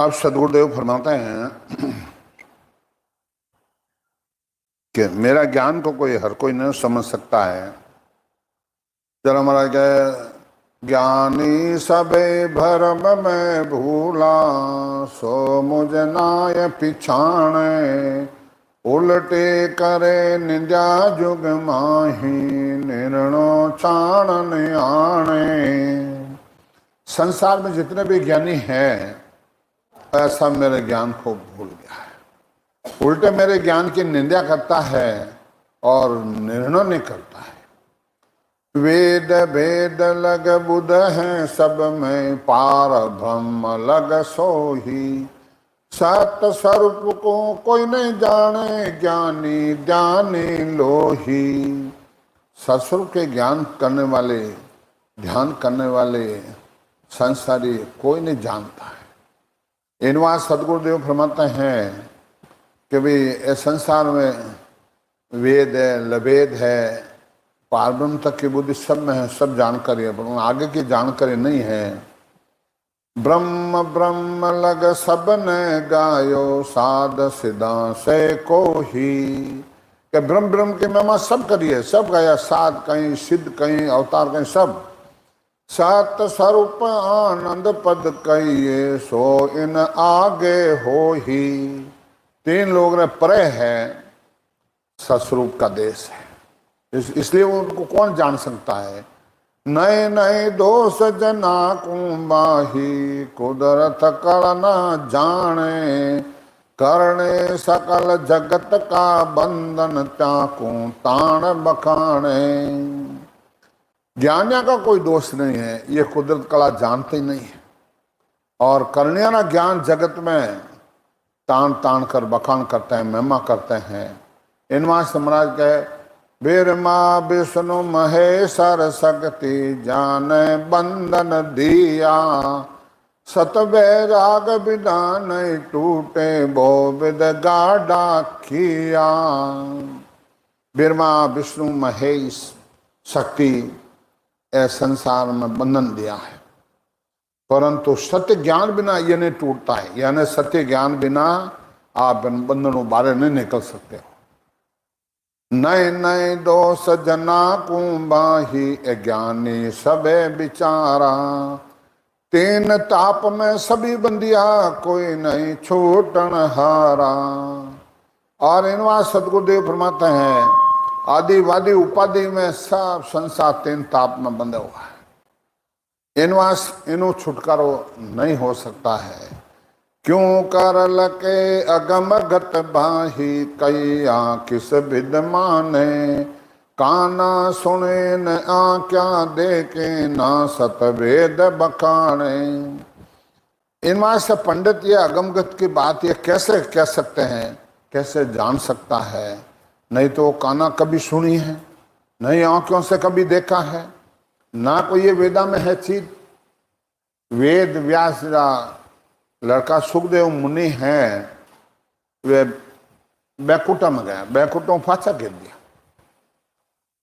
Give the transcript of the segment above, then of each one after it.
अब सदगुरुदेव फरमाते हैं कि मेरा ज्ञान को कोई हर कोई नहीं समझ सकता है। जरा महाराज कहे, ज्ञानी सबे भरम में भूला, सो मुझ नाय पिछाणे, उल्टे करे निंदा जुग माही, निर्णो चाणन आणे। संसार में जितने भी ज्ञानी हैं ऐसा मेरे ज्ञान को भूल गया है, उल्टे मेरे ज्ञान की निंदा करता है और निर्णय नहीं करता है। वेद भेद लग बुध हैं सब में, पार ब्रह्म लग सोही, सत्य स्वरूप को कोई नहीं जाने, ज्ञानी ज्ञानी लोही। सत्स्वरूप के ज्ञान करने वाले, ध्यान करने वाले संसारी कोई नहीं जानता है। इनवा सदगुरुदेव फरमाते हैं कि भाई इस संसार में वेद है, लभेद है, पारब्रह्म तक की बुद्धि सब में है, सब जानकारी है, पर आगे की जानकारी नहीं है। ब्रह्म ब्रह्म लग सब ने गायो, साध सिदा से को ही। कि ब्रह्म ब्रह्म की महिमा सब करिए, सब गाया, साध कहीं, सिद्ध कहीं, अवतार कहीं, सब। सत स्वरूप आनंद पद कहिए, सो इन आगे हो ही। तीन लोग ने परे है, सत्स्वरूप का देश है, इसलिए उनको कौन जान सकता है। नए नए दोष जना कुंबाही, कुदरत करना जाने, करने सकल जगत का बंधन, त्याकू ताण बखाने। ज्ञानिया का कोई दोष नहीं है, ये कुदरत कला जानते ही नहीं है, और करने वाला ज्ञान जगत में तान तान कर बखान करते हैं, महिमा करते हैं। इनवा सम्राज कहे, बिरमा विष्णु महेश्वर शक्ति, जाने बंधन दिया, सत वैराग विधान टूटे, बो विद गाढ़ा किया। बिरमा विष्णु महेश शक्ति इस संसार में बंधन दिया है, परंतु सत्य ज्ञान बिना ये नहीं टूटता है। यानी सत्य ज्ञान बिना आप बंधनों बाहर नहीं निकल सकते हो। नए नए दोष जना कुंबाही, ज्ञानी सबे विचारा, तीन ताप में सभी बंदिया, कोई नहीं छूटन हारा। और इनवा सदगुरुदेव फरमाते हैं, आदिवादी उपाधि में सब संसार तीन ताप में बंधे हुआ है, इनो छुटकारो नहीं हो सकता है। क्यों कर लके अगम गत बाही, कैया किस विद माने, काना सुने न आँख्या देखे, ना सत वेद बखाने। इनमें से पंडित ये अगमगत की बात ये कैसे कह सकते हैं, कैसे जान सकता है। नहीं तो काना कभी सुनी है, नहीं आंखों से कभी देखा है, ना कोई ये वेदा में है चीज। वेद व्यास लड़का सुखदेव मुनि है, वे बैकुंठ में गया, बैकुंठों फांसा गिर दिया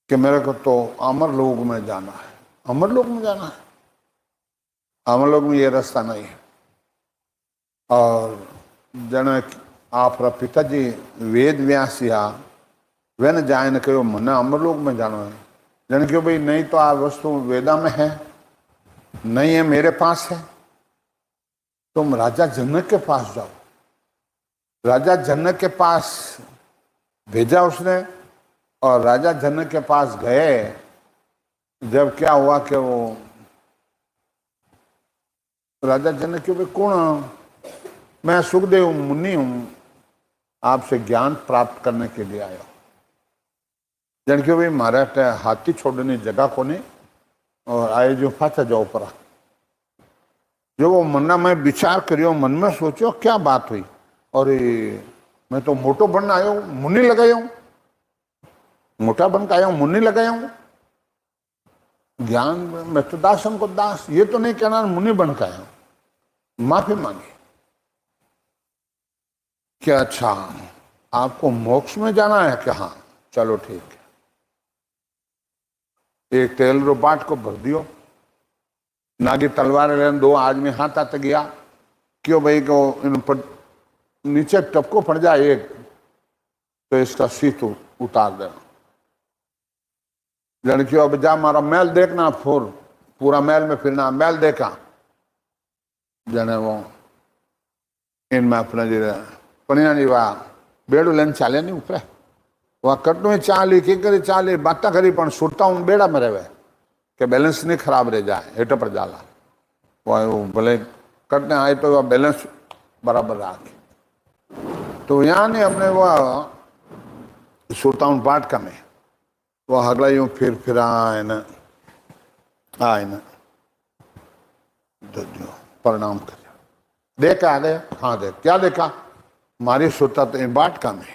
कि मेरे को तो अमर लोक में जाना है, अमर लोक में जाना है, अमर लोक में ये रास्ता नहीं है। और जन आप पिताजी वेद व्यास या वे न जाए न कहो मना अमर लोक में जाना है। जन क्यों भाई नहीं तो आ वस्तु वेदा में है, नहीं है मेरे पास है, तुम राजा जनक के पास जाओ। राजा जनक के पास भेजा उसने, और राजा जनक के पास गए। जब क्या हुआ कि वो राजा जनक के, कौन? मैं सुखदेव मुनि हूं, आपसे ज्ञान प्राप्त करने के लिए आया हूं। जन के भाई मारा हाथी छोड़ने जगह को नहीं, और आए जो फाचा जाओ पर। जो वो मन्ना में विचार करियो, मन में सोचो क्या बात हुई, और मैं तो मोटो बनना आया हूं, मुनि लगाया हूं, मोटा बन के आया हूं, मुनि लगाया हूं। ज्ञान में तो दास हमको दास, ये तो नहीं कहना मुनि बन के आया हूं। माफी मांगी क्या? अच्छा आपको मोक्ष में जाना है क्या? हाँ चलो ठीक है, एक तेल रो बाट को भर दियो। नागी तलवार लेन दो आदमी हाथ आते गया, क्यों भाई को इन पर नीचे टपको पड़ जाए एक, तो इसका शीत उतार देना। लड़कियों अब जा मारा महल देखना, पूरा महल में फिरना, महल देखा जने वो इनमें अपने जी पनिया जी वाह बेड़ू लेन चाले नहीं ऊपर वह कटनु चाली की करी चाली बात करी पण सुरता हूँ बेड़ा में रहे के बैलेंस नहीं खराब रह जाए हेठ पर जाला वो भले कटने आए तो वह बैलेंस बराबर रखे। तो यहाँ ने अपने वह सुरता हूँ बाट का में वह अगला यूं फिर आए न परिणाम कर देखा आ गया। हाँ देख क्या देखा, मारी सुरता तो इन बाट का में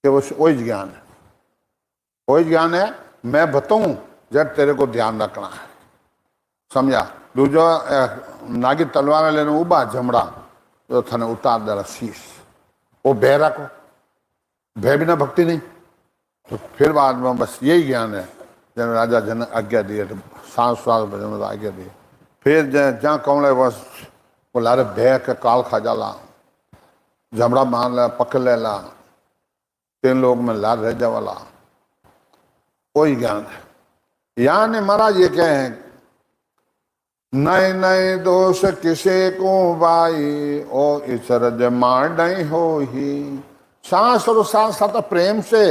कि वो वही ज्ञान है, वही ज्ञान है। मैं बताऊं जब तेरे को ध्यान रखना है, समझा। दूजो नागी तलवार लेने उबा जमड़ा तो थने उतार दे रहा शीश, वो भय रखो, भय बिना भक्ति नहीं। तो फिर बाद में बस यही ज्ञान है जन राजा जन आज्ञा दिए तो सांस भजन आज्ञा दिए। फिर जहाँ कौन बस वो लारे भय के काल खा जाला, जमड़ा मार ला पकड़ लेला, 3 लोग में लार रह जावाला, वही ज्ञान है। यहाँ ने महाराज ये कहे नए नए दोष किसे को बाई ओ ईश्वर जमार नहीं हो ही। सांस और सांस साथ प्रेम से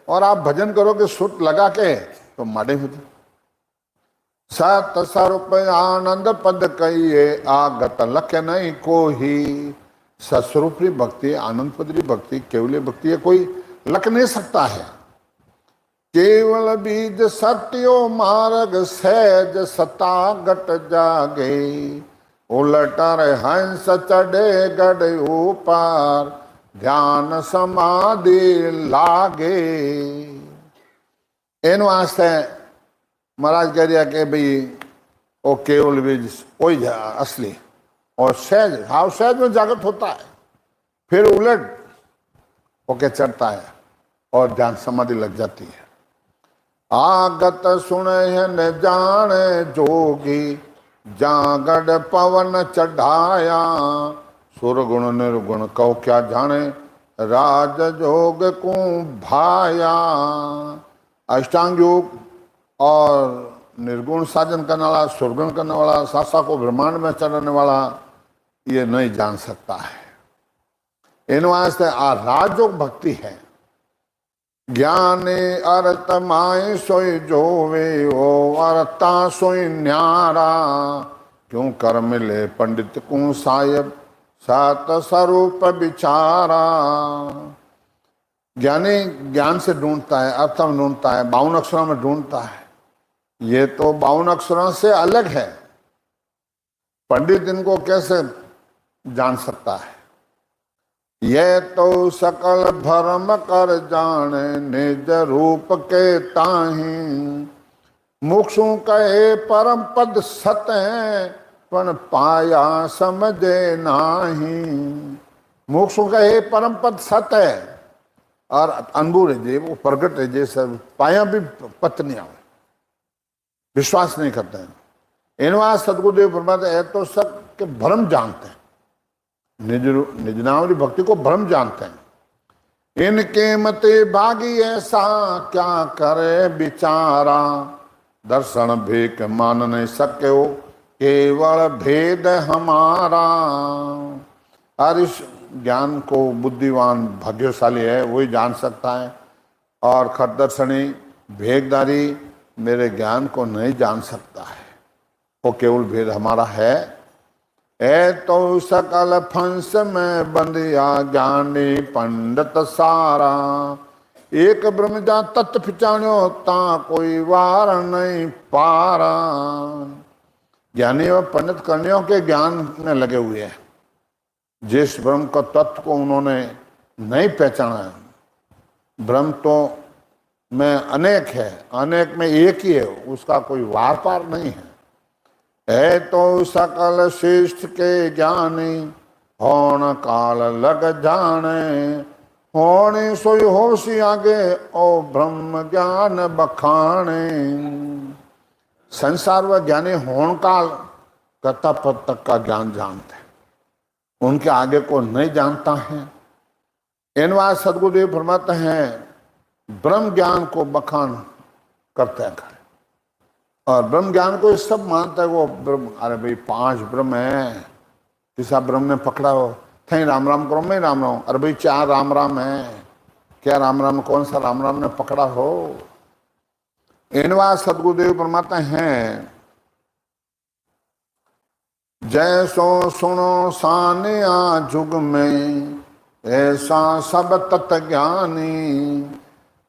और आप भजन करोगे सुट लगा के तो माड़े हो जाए। सत स्वरूप आनंद पद कहिए आगत लख नहीं को ही। सस्वरूपी भक्ति आनंद पदरी भक्ति केवली भक्ति है, कोई लख नहीं सकता है। केवल बीज सत्यो मार्ग सहज सता गट जागे। उलटर हंस चढ़े गढ़ ऊपर ध्यान समाधि लागे। इन वास्ते महाराज कह रहा कि भाई वो केवल बीज वही असली और सहज हाव सहज में जागृत होता है, फिर उलट होके चढ़ता है और ध्यान समाधि लग जाती है। आगत सुने न जाने जोगी जागड़ पवन चढ़ाया। सुरगुण निर्गुण कहो क्या जाने राज जोग को भाया। अष्टांग योग और निर्गुण साधन करने वाला, सुरगुण करने वाला, सासा को ब्रह्मांड में चढ़ने वाला ये नहीं जान सकता है। इन वास्ते राजयोग भक्ति है। ज्ञाने अर्थ माए सोई जोवे ओ अरता सोई न्यारा। क्यों कर मिले पंडित को साहिब सात स्वरूप विचारा। ज्ञानी ज्ञान से ढूंढता है, अर्थ में ढूंढता है, 52 अक्षरों में ढूंढता है। ये तो 52 अक्षरों से अलग है। पंडित इनको कैसे जान सकता है। ये तो सकल भरम कर जाने निज रूप के ताही। मुक्षु कहे परम पद सत है पण पाया समझे नाही। मुक्षु कहे परम पद सत है और अनुभव रहे वो प्रगट रहे सब पाया भी पत नहीं आवे, विश्वास नहीं करते हैं। इन वास्ते सदगुरुदेव फरमाते हैं तो सब के भ्रम जानते हैं, निज नाम भक्ति को भ्रम जानते हैं। इनके मते भागी ऐसा क्या करे बिचारा। दर्शन भेक मान नहीं सके हो केवल भेद हमारा। और इस ज्ञान को बुद्धिवान भाग्यशाली है वही जान सकता है, और खटदर्शनी भेददारी मेरे ज्ञान को नहीं जान सकता है। वो केवल भेद हमारा है। ए तो सकल फंस में बंदिया ज्ञानी पंडित सारा। एक ब्रह्म जा तत्व पिचाण्यो ता कोई वार नहीं पारा। ज्ञानी व पंडित कन्याओं के ज्ञान में लगे हुए हैं। जिस ब्रह्म का तत्व को उन्होंने नहीं पहचाना है, ब्रह्म तो में अनेक है, अनेक में एक ही है, उसका कोई वार पार नहीं है। है तो सकल श्रेष्ठ के ज्ञानी होन काल लग जाने। होने सोई होशी आगे ओ ब्रह्म ज्ञान बखाने। संसार व ज्ञानी होन काल कथा पद तक का ज्ञान जानते हैं, उनके आगे को नहीं जानता है। इन बात सदगुरुदेव फरमाते हैं ब्रह्म ज्ञान को बखान करते हैं और ब्रह्म ज्ञान को सब मानता है वो ब्रह्म। अरे भाई 5 ब्रह्म है, किसा ब्रह्म ने पकड़ा हो थे राम राम करो मैं राम राम। अरे भाई 4 राम राम है, क्या राम राम कौन सा राम राम ने पकड़ा हो। इन बात सदगुरुदेव फरमाते हैं जैसो सुनो सानिया जुग में ऐसा सब तत् ज्ञानी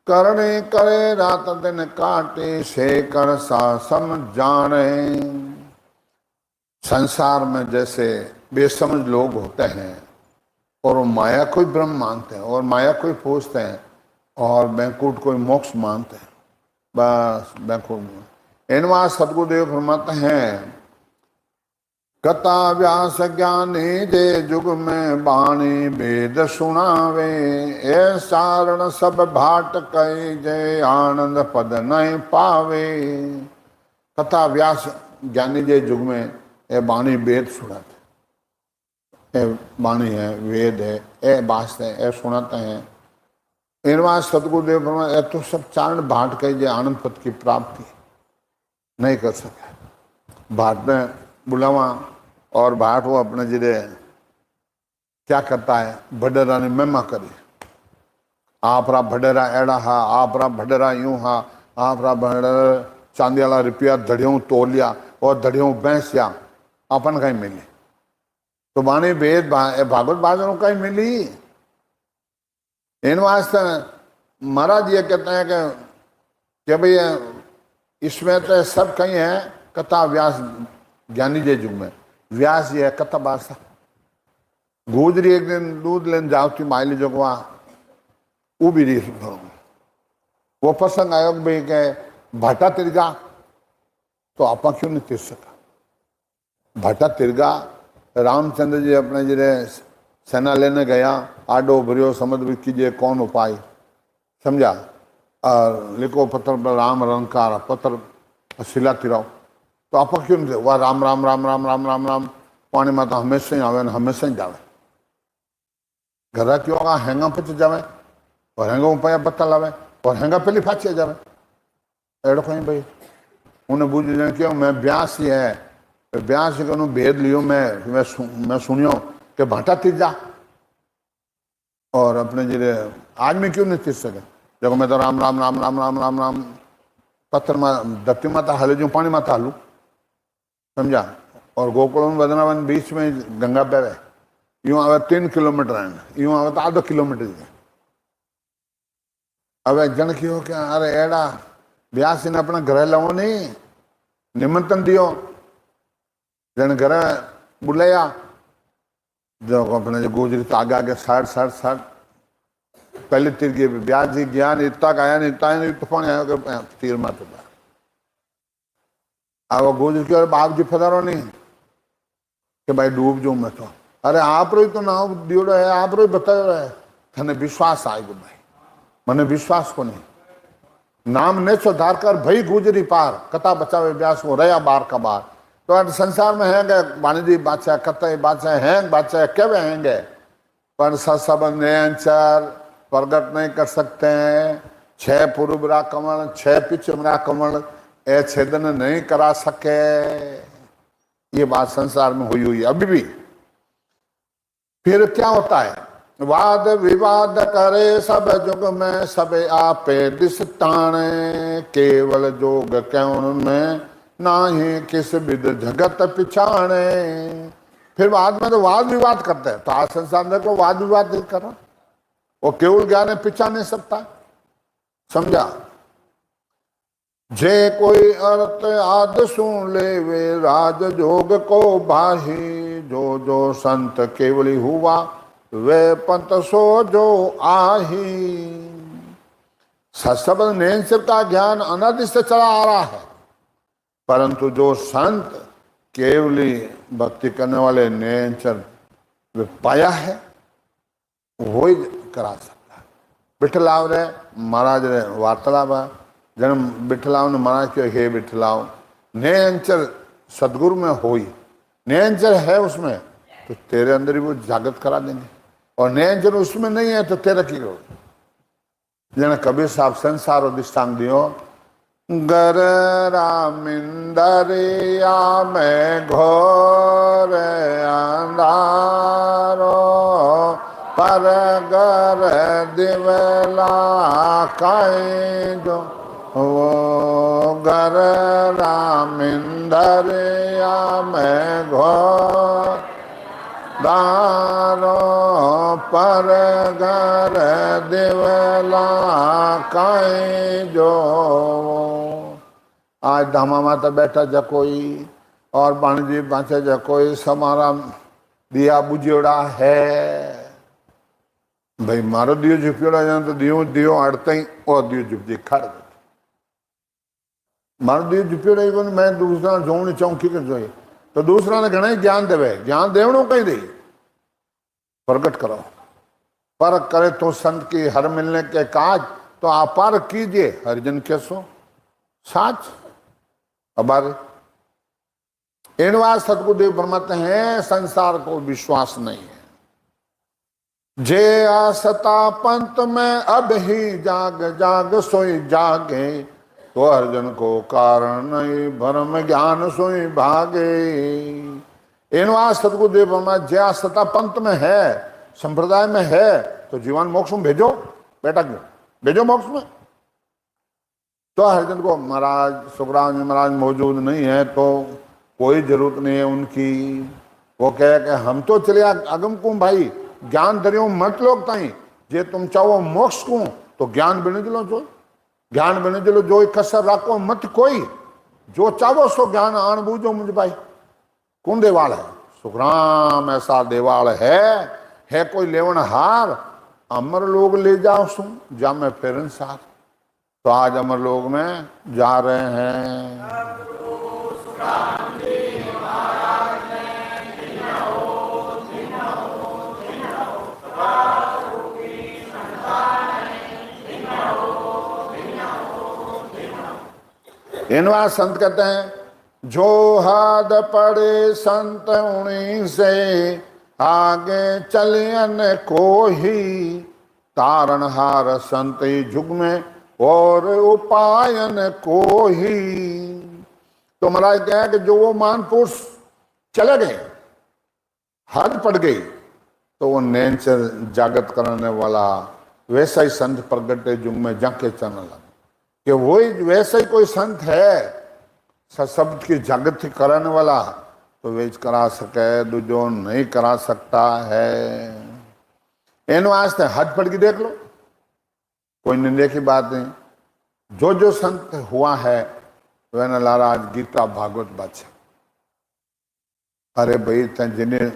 करने करे रात दिन काटे से कर सा सम जाने। संसार में जैसे बेसमझ लोग होते हैं और वो माया कोई ब्रह्म मानते हैं और माया कोई पूछते हैं और बैंकुट कोई मोक्ष मानते हैं। बस बैंकुट इनवा सदगुरुदेव फरमाते हैं कथा व्यास ज्ञानी जे जुग में बाणी वेद सुनावे ऐसा रण सब भाट कई जय आनंद पद नहीं पावे। कथा व्यास ज्ञानी जे जुग में ए बाणी वेद सुनाते, ए बाणी है वेद है ए बास है ए सुनाते हैं। इनवा सदगुरुदेव फरमाते तो सब चारण भाट कई जय आनंद पद की प्राप्ति नहीं कर सके। भाट में बुलावा और भाट वो अपने जिले क्या करता है भडेरा ने महिमा करी। आप रा भडेरा एड़ा हा, आप रा भडेरा यूं हा, आप रा भडेरा चांदी वाला रुपया धड़ियों तोलिया और धड़ियों बैंसिया अपन कहीं मिली तो बानी वेद भागवत बाजरों कहीं मिली। इन वास्ते महाराज ये कहते हैं कि भैया इसमें तो सब कहीं है कथा व्यास ज्ञानी जे जुग में व्यास ये कथा बासा गुजरी एक दिन दूध लेने जाओ थी माइली जोगवा वो भी रीस वो प्रसंग आयोग भाई के भाटा तिरगा तो आप क्यों नहीं तिर सका। भाटा तिरगा रामचंद्र जी अपने जिले सेना लेने गया आडो भरियो समुद्र कीजिए कौन उपाय समझा और लिखो पत्थर पर राम रंकार पत्थर शिला तिराओ तो आप क्यों नहीं वह राम राम राम राम राम राम राम पानी में तो हमेशा ही आवे हमेशा ही जावे। घर क्यों होगा हैंगा पच जावे और हैंगा उपाय पत्ता लावे और हैंगा पहली फाची जावे एड़ो कहीं भाई उन्हें बूझ जाए क्यों मैं ब्यास ही है ब्यास ही करूँ भेद लियो मैं सुनियो कि भाटा तीजा और अपने जिले आज में क्यों नहीं तीर सके देखो मैं तो राम राम राम राम राम राम राम पत्थर में धरती माता हले जो पानी माता हलू समझा और गोकुल वृंदावन बीच में गंगा बहे यूं आवे 3 किलोमीटर है यूं आवे तो आधा किलोमीटर है। अब जन की हो क्या अरे एड़ा ब्यास ने अपना घर लाओ नहीं निमंत्रण दियो जन घर बुलाया जो अपने जो गुजरी तो आगे आगे 60 पहले तीर गए ब्यास जी ज्ञान इतना का आया नहीं इतना नहीं तूफान आया तीर मार अब गुजर की और बाप जी फदारो नहीं कि भाई डूब जाऊं मैं तो अरे आप रो तो नाव दियोड़ो है आप रो बताओ है थने विश्वास आएगा भाई मने विश्वास को नहीं नाम ने सुधार कर भाई गुजरी पार कथा बचावे ब्यास वो रहा बार का बार तो संसार में हैंगे वाणिज्य बादशाह कथा बादशाह हैं बादशाह क्या हैंगे पर सब नयनचर प्रगट नहीं कर सकते हैं 6 पूर्वरा कमल 6 पिछमरा कमल ए छेदन नहीं करा सके। ये बात संसार में हुई है अभी भी। फिर क्या होता है वाद विवाद करे सब जुग में सब आपे दिस ताणे केवल जोग क्यों में ना ही किस विद जगत पिछाणे। फिर बाद में तो वाद विवाद करते हैं तो आज संसार में को वाद विवाद नहीं कर रहा वो केवल ज्ञान पिछा नहीं सकता समझा। जे कोई अर्थ आद सुन ले वे राज जोग को बाही जो जो संत केवली हुआ वे पंत सो जो आही। सत्संग नैनचर का ज्ञान अनादि से चला आ रहा है परंतु जो संत केवली भक्ति करने वाले नैनचर वे पाया है वो ही करा सकता है। बिठलाव रे महाराज रे वार्तालाप जन्म बिठलाव ने महाराज के हे बिठलाव नैनचर सदगुरु में होई नैनचर है उसमें तो तेरे अंदर ही वो जागृत करा देंगे। और नैन जन उसमें नहीं है तो तेरा की करो। जना कबीर साहब संसार और दृष्टांत दियो, गर रामिंदरिया में घोर अंधारो, पर गर दिवला काई जो, वो गर रामिंदरिया में घोर दारो, पर घर दिवला काई जो। आज धामा माता बैठा जा कोई और बाणजी बांचे जा कोई, समारा दिया बुझेड़ा है भाई, मारो दियो झुपियोड़ा जाए तो दियो दियो अड़ता ही और दियो झुपजी खड़ दे, मारो दियो झुपियोड़ा ही मैं दूसरा जोड़नी चौंकी कर जोई तो दूसरा ने घना ही ज्ञान देवे, ज्ञान देवणो कहीं दे प्रकट करो। पर करे तो संत की हर मिलने के काज, तो अपार कीजिए हरिजन कैसो साच। अबार एनवा सतगुरुदेव फरमाते हैं, संसार को विश्वास नहीं है, जे आसता पंत में अब ही जाग जाग सोई जागे, तो हरिजन को कारण नहीं भरम ज्ञान सोई भागे। एनवा सतगुरुदेव फरमाते, जे आसता पंत में है, संप्रदाय में है, तो जीवन मोक्ष में भेजो, बेटा क्यों भेजो मोक्ष में। तो हरिजन को महाराज सुखराम जी महाराज मौजूद नहीं है तो कोई जरूरत नहीं है उनकी। वो कहे कि हम तो चले अगम को भाई, ज्ञान दरियो मत लोग ताई, जे तुम चाहो मोक्ष को तो ज्ञान बिने दिलो, जो ज्ञान बिने दिलो, जो कसर राखो मत कोई, जो चाहो सो ज्ञान आन बूझो मुझ भाई। कौन देवाल है? सुखराम ऐसा देवाल है कोई लेवन हार, अमर लोग ले जाओ सु जा मैं फिर सार। तो आज अमर लोग में जा रहे हैं। इनवा संत कहते हैं, जो हाथ पड़े संत उन्हीं से आगे चलियन को ही, तारण हार संत जुग में और उपायन को ही। तो महाराज कहा कि जो वो महापुरुष चले गए, हद पड़ गई, तो वो नैन से जागृत करने वाला वैसा ही संत प्रगटे जुग में जाके चलने लगा, कि वही वैसा ही कोई संत है शब्द की जागृति कराने वाला, तो वे करा सके, दूजो नहीं करा सकता है। इन वास्ते हद पड़ की देख लो, कोई निंदे की बात नहीं। जो जो संत हुआ है वह न लारा आज गीता भागवत बादशाह। अरे भाई तैं जिन्हें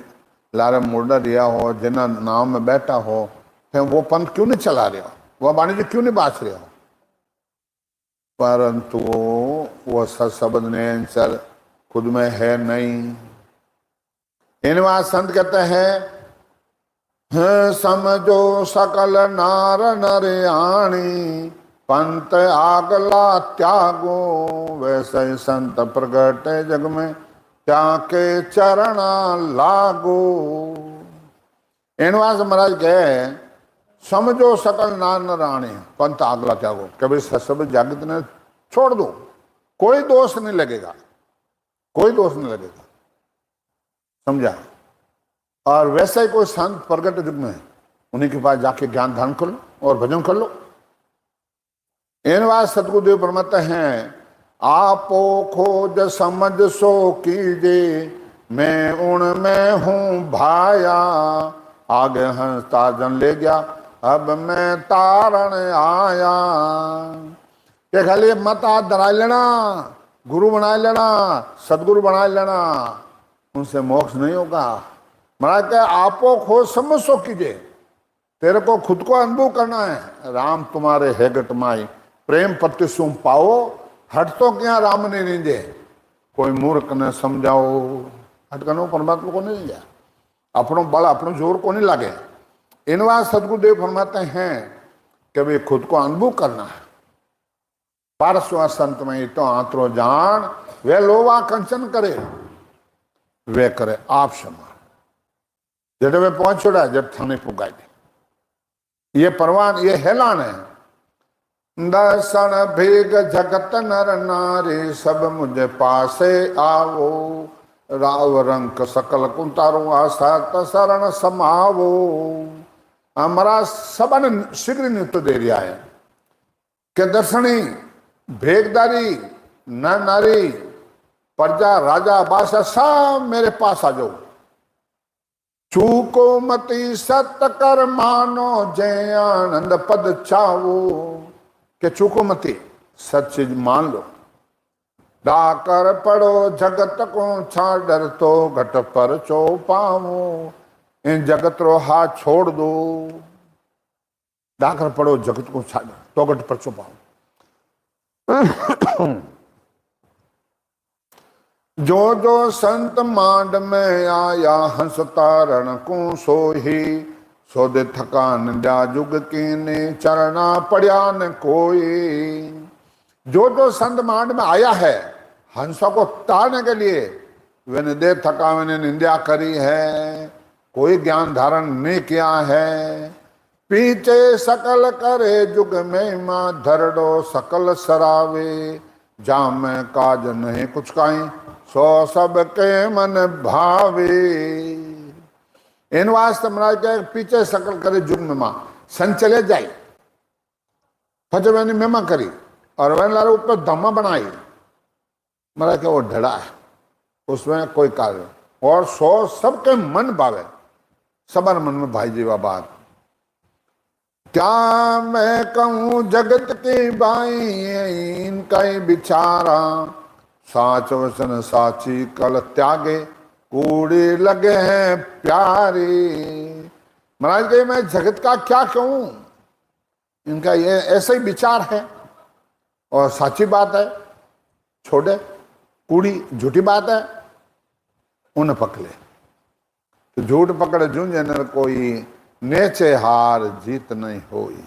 लारे मुर्दा दिया हो, जिन्हें नाव में बैठा हो, तैं वो पंथ क्यों नहीं चला रहे हो, वह बाणी जी क्यों नहीं बाँच रहे हो। परंतु वो शब्द ने सर खुद में है नहीं। इनवा संत कहते हैं, समझो सकल नार नरयाणी, पंत आगला त्यागो, वैसे ही संत प्रगट जग में त्याके चरणा लागो। इनवा से महाराज कहे, समझो सकल नार नराणी, पंत आगला त्यागो, कभी सब जागृत ने छोड़ दो, कोई दोष नहीं लगेगा, कोई दोष नहीं लगेगा, समझा। और वैसे ही कोई संत प्रगट युग में, उन्हीं के पास जाके ज्ञान धारण कर लो और भजन कर लो। इन बात सतगुरुदेव फरमाते हैं, आपो खोज समझ सो कीजे, मैं उनमें हूं भाया, आगे हंसता जन ले गया, अब मैं तारण आया। ये खाली मत हाथ धरा लेना, गुरु बना लेना, सदगुरु बना लेना, उनसे मोक्ष नहीं होगा। महाराज कहे, आपो खोज समझ सो कीजिए, तेरे को खुद को अनुभव करना है। राम तुम्हारे है गटमाई, प्रेम पति सुम पाओ, हट तो क्या राम ने रींजे, कोई मूर्ख ने समझाओ, हटकनो परमात्मा को नहीं जा, अपनों बल अपनों जोर को नहीं लगे। इनवा सदगुरुदेव फरमाते हैं कि भाई खुद को अनुभव करना है। पारस्वा संत में तो आंतरो जान, वे लोवा कंचन करे, वे करे आप क्षमा। जट में पहुंच छोड़ा जट थाने पुगाई दी। ये परवान ये हेलान है। दर्शन भेग जगत नर नारी सब मुझे पासे आवो, राव रंक सकल कुंतारो आशा तरण समावो। हमारा सबन शीघ्र नृत्य दे रहा है कि दर्शनी भेगदारी नर नारी प्रजा राजा बादशाह सब मेरे पास आ जाओ। चूको मती सत्य कर मानो जय आनंद पद चावो, के चूको मती सच चीज मान लो। डाकर पढ़ो जगत को छा डर तो घट पर चो पावो, इन जगत रो हाथ छोड़ दो। डाकर पढ़ो जगत को छा डर तो घट पर चो पावो। जो जो संत मांड में आया हंस तारण को सोही, सोदे थकान जा जुग कीने चरना पड़िया न कोई। जो जो संत मांड में आया है हंसों को तारने के लिए, वे दे थका मैंने निंदा करी है, कोई ज्ञान धारण नहीं किया है। पीछे सकल करे जुग में माँ धरडो सकल सरावे, जाम काज नहीं कुछ काई सो सब के मन भावे। इन वास्ते महाराज के पीछे सकल करे जुग में माँ सन चले जाए, फज मैंने मेमा करी और वह लारे ऊपर धम्मा बनाई। महाराज के वो ढड़ा है, उसमें कोई कार्य और सो सबके मन भावे, सबर मन में भाई जीवा बात। क्या मैं कहूँ जगत की बाई इनका ही बिचारा, साच वचन साची कल त्यागे कूड़े लगे हैं प्यारे। महाराज के मैं जगत का क्या कहूँ, इनका ये ऐसा ही विचार है और साची बात है, छोड़े कूड़ी झूठी बात है उन्हें पकड़े। तो झूठ पकड़े जूझे न कोई, नेचे हार जीत नहीं होई।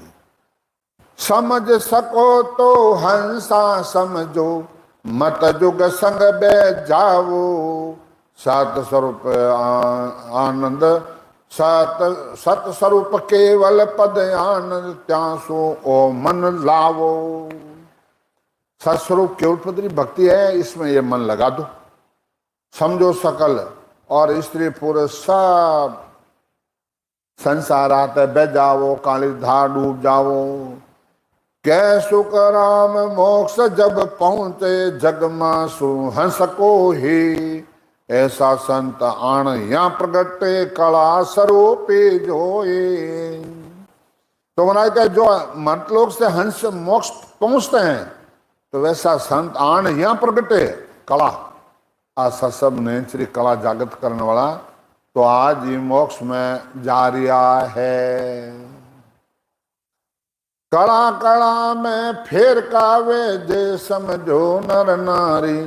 समझ सको तो हंसा समझो, मत जुग संग बह जाओ। सत स्वरूप आनंद सत स्वरूप केवल पद आनंद, त्यासो ओ मन लावो। सत्स्वरूप केवल पद भक्ति है, इसमें ये मन लगा दो। समझो सकल और स्त्री पुरुष सब संसार आते बह जाओ, काली धार डूब जाओ। कै सुख राम मोक्ष जब पहुंचे, जग मासु हंस को ही। ऐसा संत आण या प्रगटे, कला स्वरूपे जोए। तो मनाया क्या जो मतलोक से हंस मोक्ष पहुंचते हैं, तो वैसा संत आण या प्रगटे कला, आशा सब ने श्री कला जागृत करने वाला तो आज ही मोक्ष में जा रहा है। कला कला में फेर कावे जे समझो नर नारी,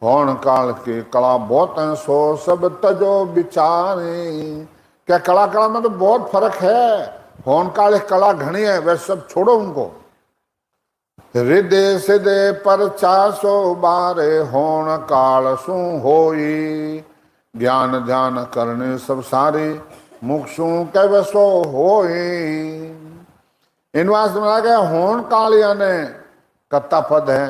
होण काल की कला बहुत है सो सब तजो बिचारे। क्या कला कला में तो बहुत फर्क है, होण काल कला घनी है, वह सब छोड़ो उनको। हृदय सिदे पर चासो बारे, होण काल सु होई। ज्ञान ध्यान करने सब सारे, मुक्षु कैवसो होए। इन वास्तव में आ गया होन काल यानी कत्ता पद है,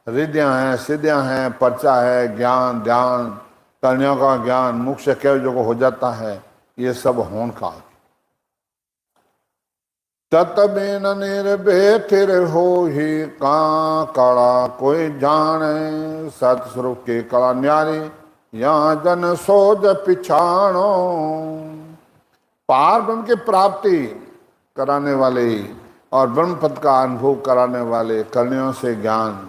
हृदय है, सिद्धियां हैं, पर्चा है, ज्ञान ध्यान करने का ज्ञान मुख से कैव जो हो जाता है, ये सब होन काल। तत बिन निर्भेथिर हो ही का कला कोई जाने, सतस्वरूप की कला न्यारी यहाँ जन सोज पिछाणो। पार ब्रह्म की प्राप्ति कराने वाले और ब्रह्म पद का अनुभव कराने वाले करणियों से ज्ञान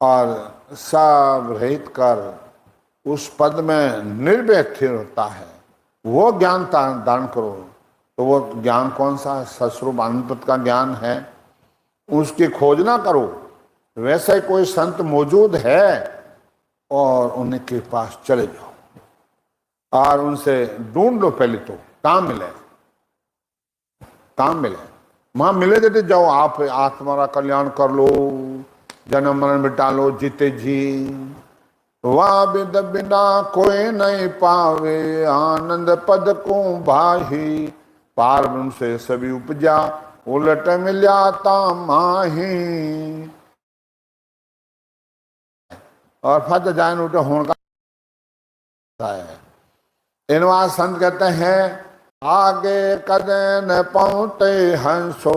और सब रहित कर उस पद में निर्भय स्थिर होता है, वो ज्ञान दान करो। तो वो ज्ञान कौन सा है? सस्वरूप आनंद पद का ज्ञान है, उसकी खोज ना करो। वैसे कोई संत मौजूद है और उनके पास चले जाओ और उनसे ढूंढ लो। पहले तो काम मिले, काम मिले, वहां मिले देते जाओ। आप आत्मा का कल्याण कर लो, जन्म मरण मिटा लो, जीते जी। वाह विद बिना कोई नहीं पावे, आनंद पद को भाही। पार ब्रह्म से सभी उपजा, उलट मिल्या तामाही। और फत जान उठे होने का है। इनवा संत कहते हैं, आगे कदे न पहुंचे हंसो,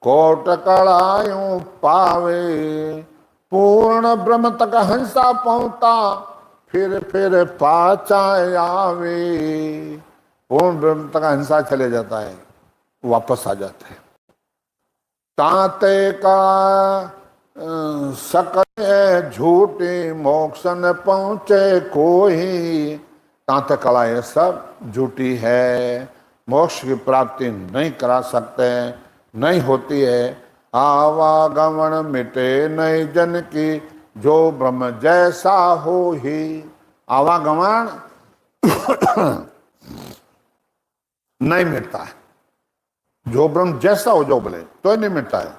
कोट कड़ायूं पावे। पूर्ण ब्रह्म तक हंसा पहुंचा, फिर पाचा आवे। पूर्ण ब्रह्म तक हंसा चले जाता है, वापस आ जाता है। ताते का सकल झूठी, मोक्ष न पहुंचे कोई। तांते कला ये सब झूठी है, मोक्ष की प्राप्ति नहीं करा सकते, नहीं होती है। आवागमन मिटे नहीं जन की, जो ब्रह्म जैसा हो ही। आवागमन नहीं मिटता है, जो ब्रह्म जैसा हो जो बोले तो नहीं मिटता है।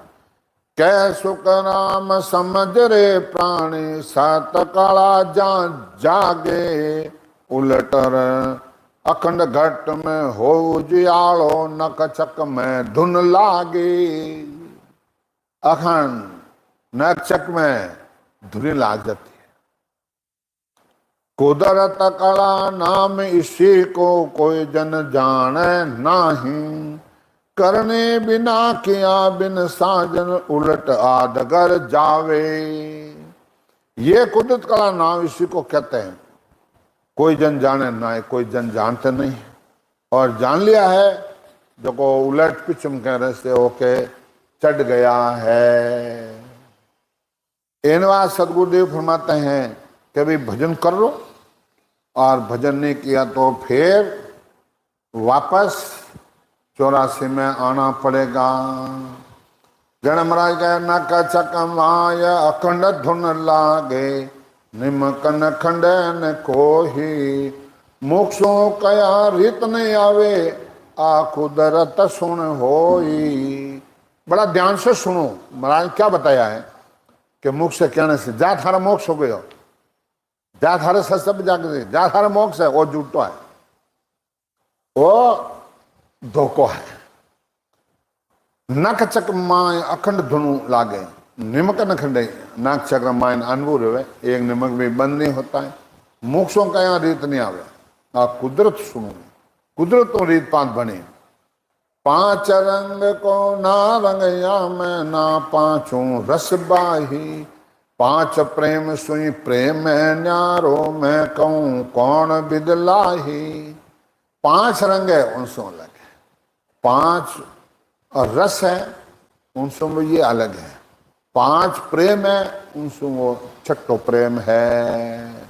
कै सुख नाम समझ रे प्राणी, सात काला जागे। उलटर अखंड घट में हो जियालो, नक चक में धुन लागे। अखंड नक चक में धुनी लाग जाती है। कुदरत कला नाम इसी को, कोई जन जाने नाही। करने बिना किया बिन साजन, उलट आदगर जावे। ये कुदरत कला नाम इसी को कहते हैं, कोई जन जाने ना, कोई जन जानते नहीं। और जान लिया है जो को उलट पिछम कह रहे से होके चढ़ गया है। इनवा सदगुरुदेव फरमाते हैं कि भाई भजन कर लो, और भजन नहीं किया तो फिर वापस 84 में आना पड़ेगा। जन महाराज कह नक चक माय, अखंड धुन लागे। निमकन खंडन कोही, मोक्षों कया रीत नहीं आवे। आ कुदरत सुन होई। बड़ा ध्यान से सुनो, महाराज क्या बताया है कि मोक्ष से कहने से जा थारा मोक्ष हो गया, जा थारे सत्संग जाके जा थारा मोक्ष है, वो झूठो है, वो धोखो है। नक चक माय अखंड धुनु लागे, निमक न खंडे। नाक चक्र मायन अनबू रहे, एक निमक भी बंद नहीं होता है। मोक्षों का यहाँ रीत नहीं आवे। आप कुदरत सुनो, कुदरत तो रीत पांच बने। पांच रंग को ना रंगया मैं, ना पांचों रस बाही। पांच प्रेम सुई प्रेम न्यारो, मैं कहूँ कौन बिदलाही। पांच रंग है उनसे अलग है, पांच और रस है उनसे वो ये अलग है। पांच प्रेम है उनसे वो छठो प्रेम है।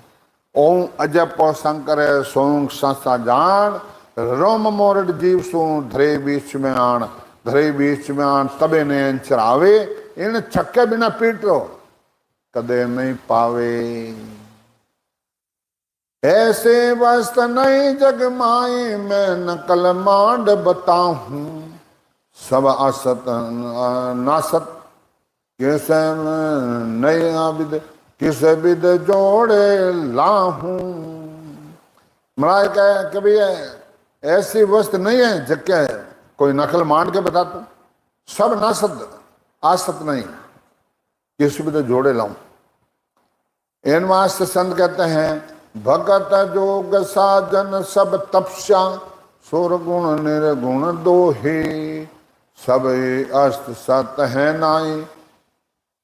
ओम अजब शंकर सोंग संस्था जान, रोम मोरड जीव सो धरे बीच में आन। धरे बीच में आन तबे ने चरावे, इन छक्के बिना पीटो कदे नहीं पावे। ऐसे वस्त नहीं जग माए, मैं नकल मांड बताऊं। सब असत नासत किसे नहीं आबिद, किसे बिद जोड़े लाहूं। महाराज कहे कभी ऐसी वस्त नहीं है जगह कोई नकल मांड के बता तू। सब नासत आसत नहीं, किसी बिद जोड़े लाऊं। इन वास्ते संत कहते हैं, भगत जोग साजन सब तपस्या। सुर गुण निर्गुण दोहे, सब अस्त सत है नाई।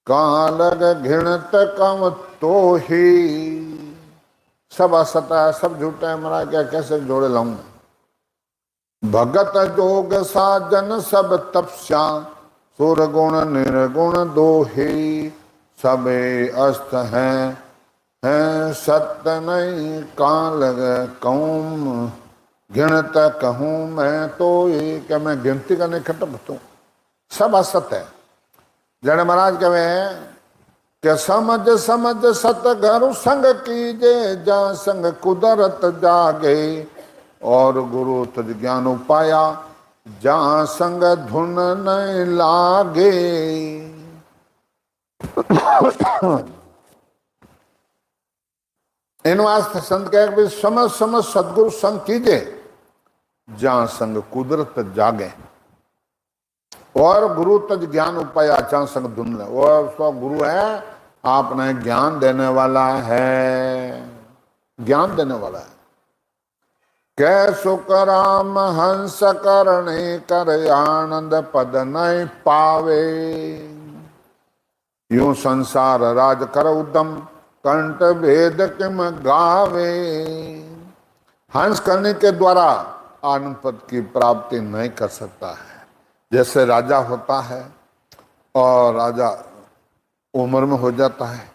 कहाँ लग घृणत कम तो ही। सब असत है, सब झूठा है, महाराज क्या कैसे जोड़े लाऊं। भगत जोग साजन सब तपस्या। सुर गुण निर्गुण दोहे, सब अस्त हैं सत्य नहीं। कहाँ लग कहूँ गिनत कहूँ मैं तो ये, क्या मैं गिनती करने खट बतूं। सब असत है। जड़ महाराज कहे कि समझ समझ सत घर संग कीजे, जा संग कुदरत जागे। और गुरु तुझ ज्ञान उपाया, जहाँ संग धुन नहीं लागे। इन वास्ते संत कहे कि समझ समझ सदगुरु संग कीजे, जहां संग कुदरत जागे, और गुरु तज ज्ञान उपाय आचार संग धुन ले। और उसका गुरु है, आपने ज्ञान देने वाला है, ज्ञान देने वाला है। कै सुख राम हंस करणे कर आनंद पद नहीं पावे, यूं संसार राज कर उद्यम कंठ भेद किम गावे। हंस करने के द्वारा आनंद पद की प्राप्ति नहीं कर सकता है। जैसे राजा होता है और राजा उम्र में हो जाता है,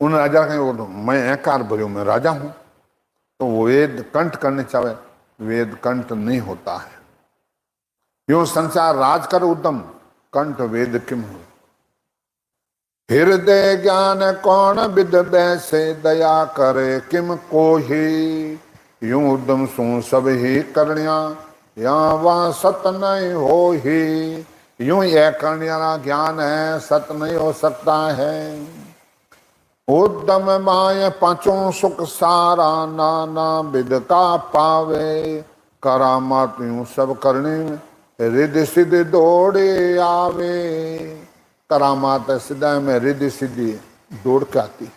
उन राजा का वो मैं अहंकार भर्यो मैं राजा हूं, तो वो वेद कंठ करने चाहे, वेद कंठ नहीं होता है। यूं संसार राज कर उद्यम कंठ वेद किम हो, हृदय ज्ञान कौन विद बैसे दया करे किम कोही, यूं उद्यम सु सब ही करनिया या वह सत नहीं हो ही। यूं यह करने वाला ज्ञान है, सत नहीं हो सकता है। उद्यम माय पांचों सुख सारा नाना विद का पावे, करामात यूं सब करने रिद्धि सिद्धि दौड़े आवे। करामात सिद्धा में रिद्धि सिद्धि दौड़ के आती।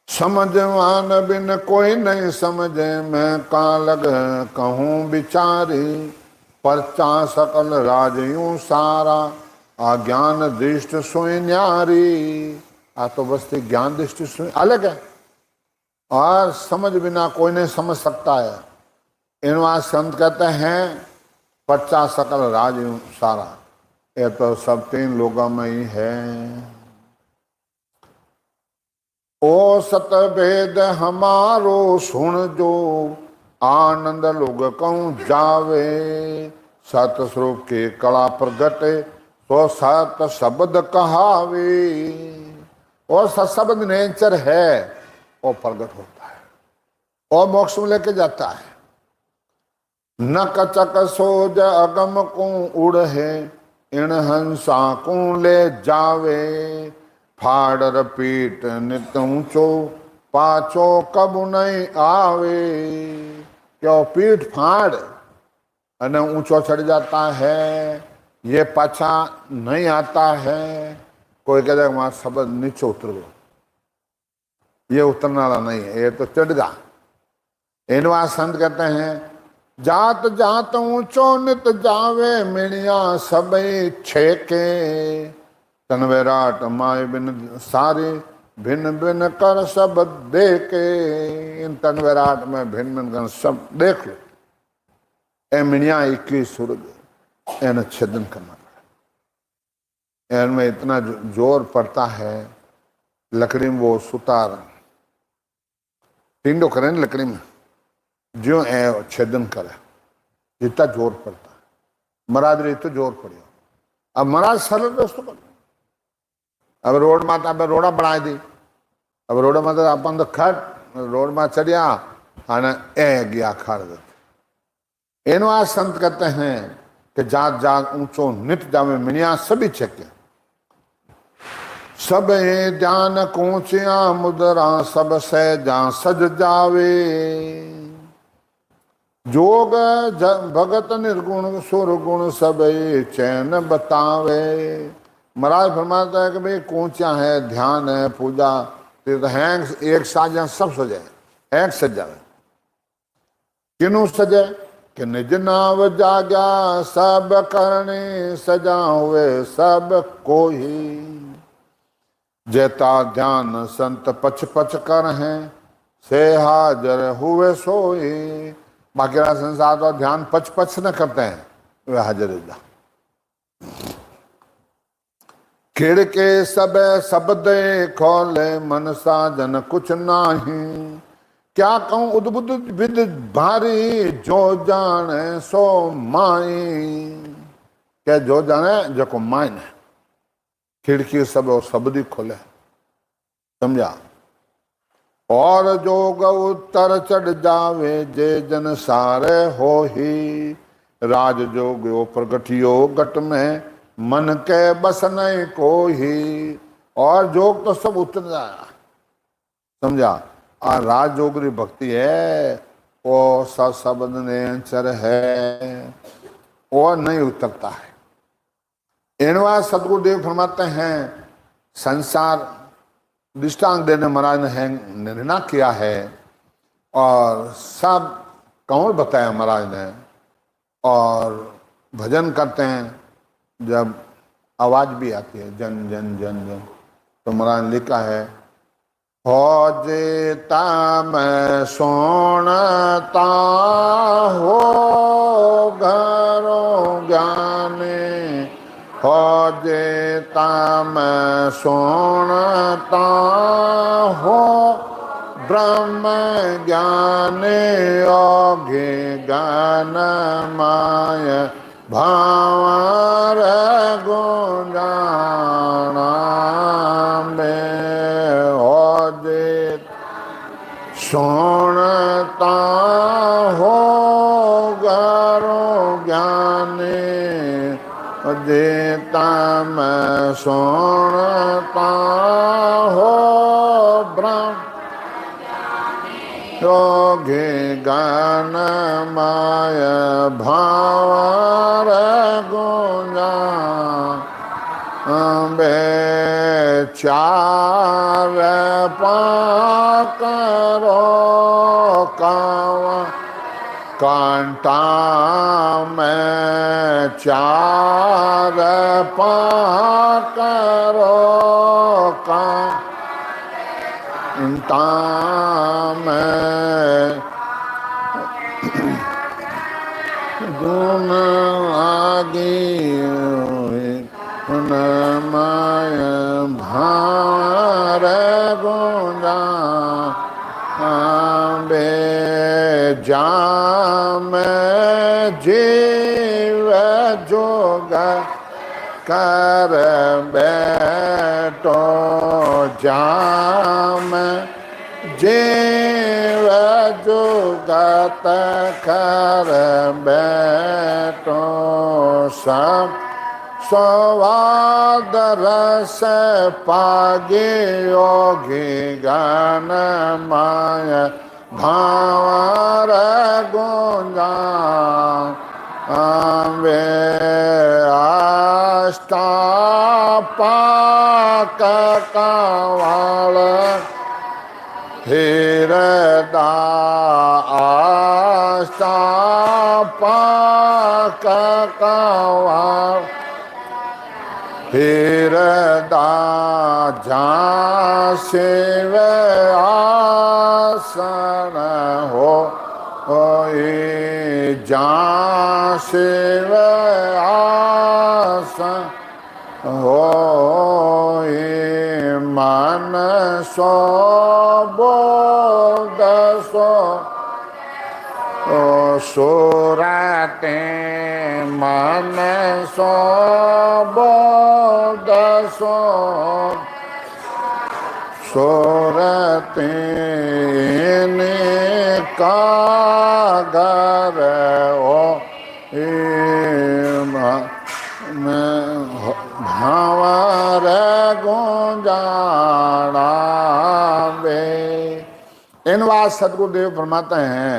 समझवान बिन कोई नहीं समझे, मैं का लग कहूँ बिचारी, परचा सकल राज यूं सारा अज्ञान दृष्ट सोई न्यारी। आ तो बस ज्ञान दृष्टि सोई अलग है, और समझ बिना कोई नहीं समझ सकता है। इन बात संत कहते हैं परचा सकल राज यूं सारा, ये तो सब तीन लोगों में ही है। ओ सत भेद हमारो सुन जो, आनंद लोग कहूँ जावे, सत स्वरूप के कला प्रगटे तो सत शब्द कहावे। और सत्शब्द नेचर है वो प्रगट होता है और मोक्ष में लेके जाता है। न कचक सोज अगम को उड़ है, इन हंसा को ले जावे, फाड़र पीट नित ऊंचो पाचो कब नहीं आवे। क्यों पीठ फाड़ अने ऊंचो चढ़ जाता है, ये पाछा नहीं आता है। कोई कहता है वहां शब्द नीचे उतर गो, ये उतरने वाला नहीं है, ये तो चढ़ गा। इन बात संत कहते हैं जात जात ऊंचो नित जावे, मिणिया सब छेके, तन विराट माय बिन सारे भिन्न भिन्न कर सब देखे। इन तन विराट में भिन्न भिन्न कर सब देख लो। ए मिणिया 21 सूरज एन छेदन करना पड़ा। इनमें इतना जोर पड़ता है, लकड़ी में वो सुतार टिंडो करे लकड़ी में, जो है छेदन करे, जितना जोर पड़ता है। महाराज रे तो जोर पड़ियो। अब महाराज सरल दोस्तों कर, अब रोड में आप रोड़ा बढ़ा दी, अब रोड में तो अपन तो खट रोड में चढ़िया आने ए गया खाड़ देते। इन बात संत कहते हैं कि जात जात ऊंचो नित जावे, मिनिया सभी छके, सब ध्यान कूचिया मुद्रा सब सहजा सज जावे। जोग भगत निर्गुण सुरगुण सब चैन बतावे। महाराज फरमाता है कि भाई कूचिया है, ध्यान है, पूजा तीर्थ है, एक साजा सब सजे, एक सजा। किनू सजे कि निज नाव जाग्या सब करने सजा हुए सब कोई। जेता ध्यान संत पच पच कर हैं, से हाजर हुए सोई। बाकी संसार तो ध्यान पच पच न करते हैं, वे हाजिर जा। खिड़के सब शब्द खोले मन साजन कुछ नाही। क्या कहूं उद्बुद्ध विद भारी, जो जाने सो माई। क्या जो जाने जो को माइन है। खिड़की सब शब्द ही खोले, समझा। और जो गौ उत्तर चढ़ जावे, जे जन सारे हो ही। राज जोग्यो प्रगटियो गट में, मन के बस नहीं कोई। और जोग तो सब उतर जाएगा, समझा। और राजयोगरी भक्ति है वो शब्द नेचर है, वो नहीं उतरता है। इनवा सदगुरुदेव फरमाते हैं संसार दृष्टांत देने महाराज ने निर्णय किया है और सब कौन बताया महाराज ने। और भजन करते हैं जब आवाज भी आती है जन जन जन जन, तो महाराज ने लिखा है हो जेता मैं सोनता हो घरों ज्ञाने, हो जेता मैं सोनता हो ब्रह्म ज्ञाने, योगे ज्ञान माय भावर गुंजाना में, हो जे सोनता हो गरो ज्ञाने, जेता मैं सोनता हो ब्रह्म योगे गान माय भावर गुंजा चार पाकरो कावा कांटा में, चार पाकरो कांटा में, गुण आगे माय भार गुंजा बे जाम जीव जोग कर बैठो, जाम जीव जुगत कर बैठो, सब स्वाद रस पागे योगी गान माय भावर गुंजा वे आष्टा पाक कावाल हिरदा आष्टा पाक कावाल हिरदा जा शिव आसन हो जा शिव आसन हो मन सो बोध सो सुरते मन सो बोध सो सुरते कागर ओ भावर गुंजाना वे। इन बात सदगुरुदेव फरमाते हैं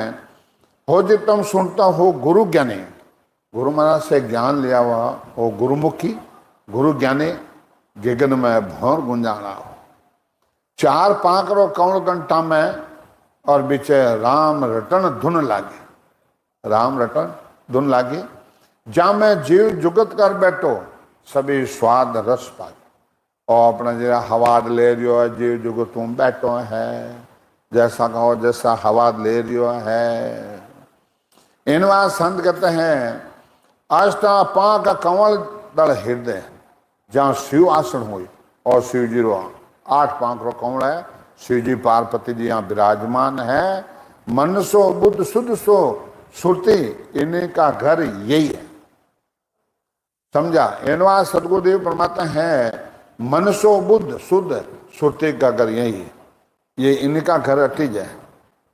हो जी तुम सुनता हो गुरु ज्ञानी, गुरु महाराज से ज्ञान लिया हुआ हो गुरुमुखी, गुरु ज्ञानी गिगन में भौर गुंजाना हो, चार पाकरो कौन घंटा में और बीचे राम रटन धुन लागे, राम रटन धुन लागे, जा मैं जीव जुगत कर बैठो सभी स्वाद रस पागे। और अपना जरा हवाद ले रियो है जीव जुगत तुम बैठो है, जैसा कहो जैसा हवाद ले रियो है। इनवा संत कहते हैं अष्टा पा का कंवल दल हृदय जहाँ शिव आसन हुई और शिव जी रो 8 पांख रो कंवल है, शिव जी पार्वती जी यहाँ विराजमान है। मन सो बुद्ध शुद्ध सो सुरती इन्हीं का घर यही है, समझा। इनवा सदगुरुदेव फरमाते हैं मन सो बुद्ध शुद्ध सुरती का घर यही है, ये इनका घर अटीज है।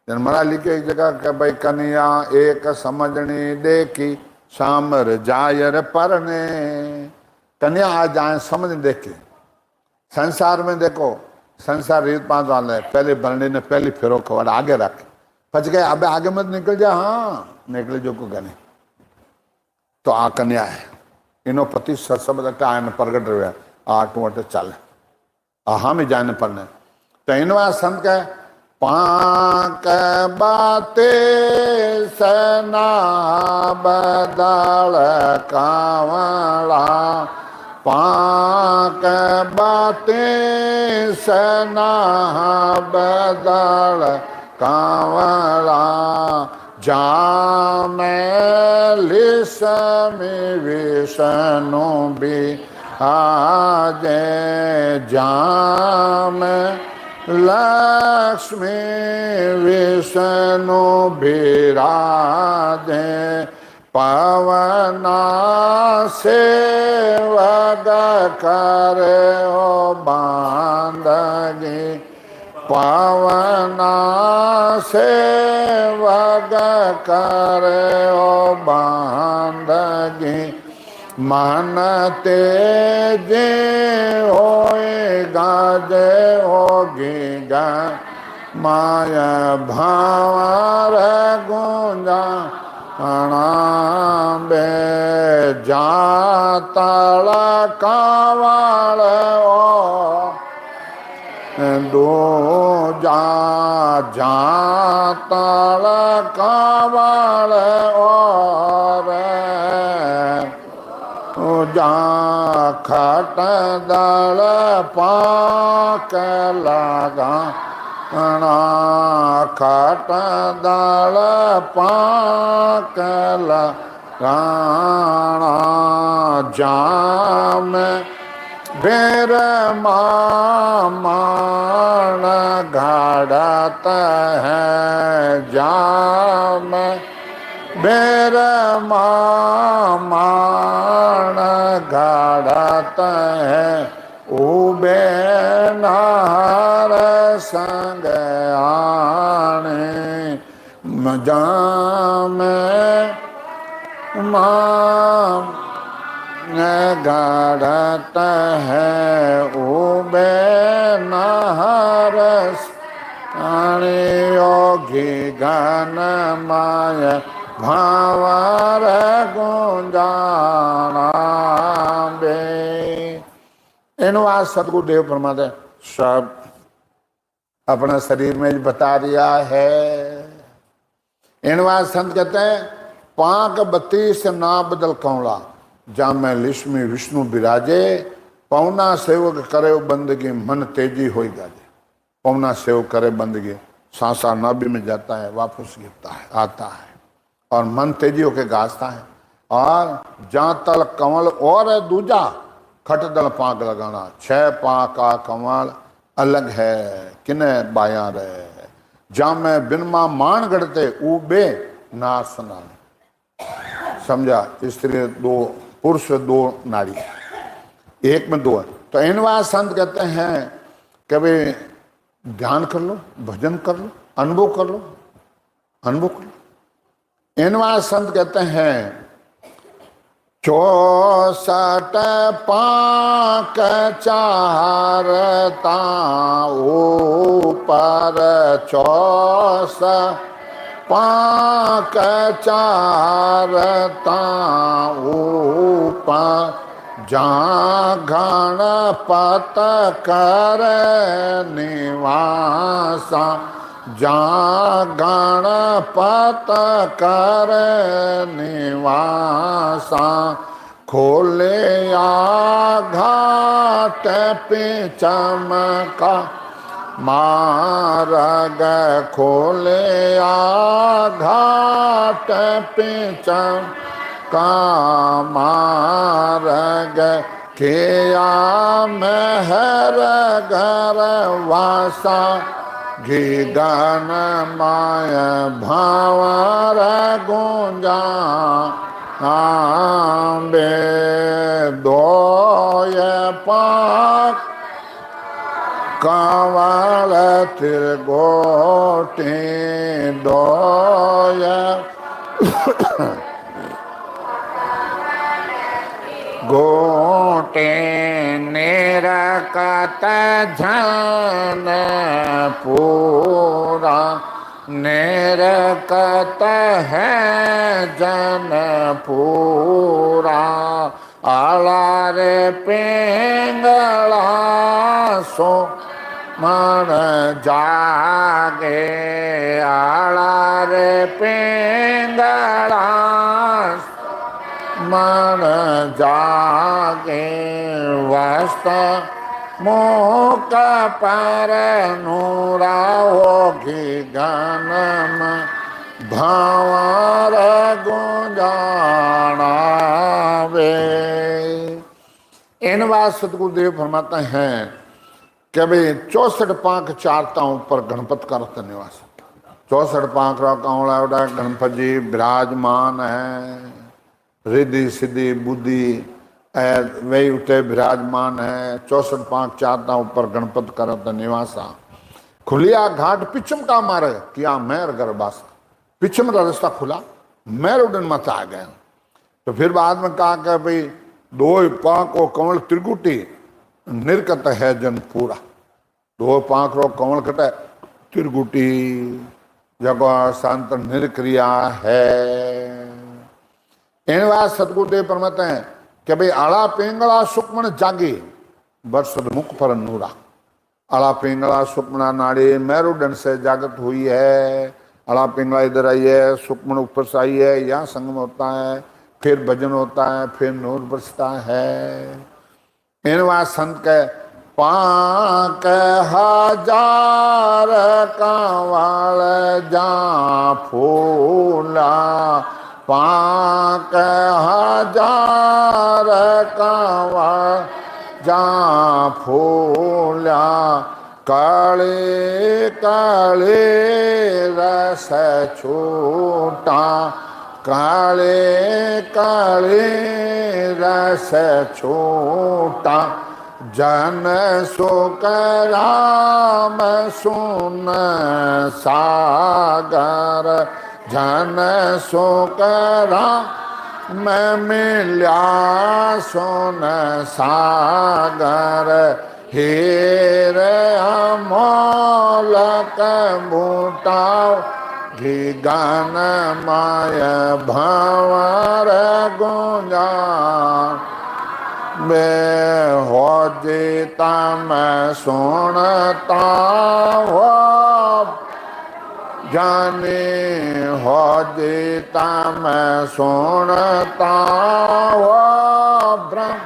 जन्मरा लिखे एक जगह कि भाई कन्या एक समझनी देखी सामर जायर परने। कन्या आ जाए समझ देख के। संसार में देखो, संसार रीत पांच वाले है, पहले बरने ने पहली फेरो खबर आगे रख फंस गए, अब आगे मत निकल जा। हाँ निकले जो को गने तो आ कन्या है इनो पति सब आयन प्रगट रहे आठ वटे चल आहा में जाने पड़ने तो इनवा संत कह पाक बाते सना बदल कावड़ा। पाक बाते सना बदल कावड़ा। जाम लिसमि विष्णु बिराजे। जाम लक्ष्मी विष्णु बिराजे। पवना सेवक करे ओ बांधगी। पवना सेवक करे ओ बांधगी। मन तेजे होए गाजे होगी गा। माया भावर गुंजा बे। जातल कावल ओ दो जा। जातल कावल और जा। खट दल पाक लगा। खट दल पाक लगा। जाम बेर मान घड़त है। जाम बेर मान घड़त है। उबे नार संग आने। जाम मां घड़त है। उबे नार आने। योगी गण माय भावर गुंजाना बे। इनवा सतगुरुदेव परमात्मा सब अपना शरीर में बता दिया है। इनवा संत कहते हैं पाक 32 ना बदल कौला। जा मैं लिश्मी विष्णु बिराजे। पौना सेवक करे बंदगी मन तेजी हो गाजे। पौना सेवक करे बंदगी सांसा नाभि में जाता है वापस गिरता है आता है और मन तेजी होके गाजता है। और जा तल कंवल और है दूजा खट दल पाक लगाना। 6 पाक का कंवल अलग है किने बाया रे। जा मैं बिनमा मान गढ़ते ऊबे ना सनाने। समझा, स्त्री 2 पुरुष 2 नारी एक में 2 है। तो इनवा संत कहते हैं कि भाई ध्यान कर लो, भजन कर लो, अनुभव कर लो, अनुभव कर लो। इनवा संत कहते हैं 64 पाक चारता ऊपर। 64 पाक चारता ऊपर। जा गणपत कर निवासा। जा गणपत कर निवासा। खोले आ घाट पे चमका मार्ग। खोले आ घाट पे चमका मार्ग। किया मेहर घर वासा। घी गान माय भावर गुंजा बे। दोय पाक कंवल त्रिगोटी। दोय गोटे निरकत जन पूरा निरकत है जन पूरा आला रे पिंगला सो मन जागे आला रे पिंगला मन जागे वस्त मोक पर नूरा होगी गनम भावर गुंजाना वे। इन बात सतगुरुदेव फरमाते हैं कि भाई 64 पांख चारताओं पर गणपत का रत निवास। 64 पांख कौड़ा गणपत जी विराजमान है, रिद्धि सिद्धि बुद्धि वही उठे विराजमान है। 64 पांख चारताओं पर गणपत का रत निवासा। खुलिया घाट पिछम का मारे किया मैर गर्भास। पिछम का रास्ता खुला, मैर उड़न मत आ गए। तो फिर बाद में कहा कि भाई 2 पांख को कमल त्रिकुटी निर्कत है जन पूरा। 2 पांख रो कमल कटे त्रिकुटी जगह संत निर्क्रिया है। इन बात सतगुरुदेव फरमाते हैं कि भाई आला पिंगला सुक्मण जागी बरसद मुख पर नूरा। आला पिंगला सुक्मणा नाड़ी मेरुदंड से जागृत हुई है। आला पिंगला इधर आई है, सुक्मण ऊपर से आई है, यहाँ संगम होता है, फिर भजन होता है, फिर नूर बरसता है। इन बात संत के पांक हजार कांवल जा फूला। पांक हजार कांवल जा फूला। काले काले रस छूटा। काले काले रस छूटा। जन सुख राम सुन सागर। जन सुख राम मिल्या सुन सागर। हीर अमोलक बूटाओ घी गान माय भंवर गुंजा। मैं हो जीता मैं सुनता हो जाने हो जीता मैं सुनता हो ब्रह्म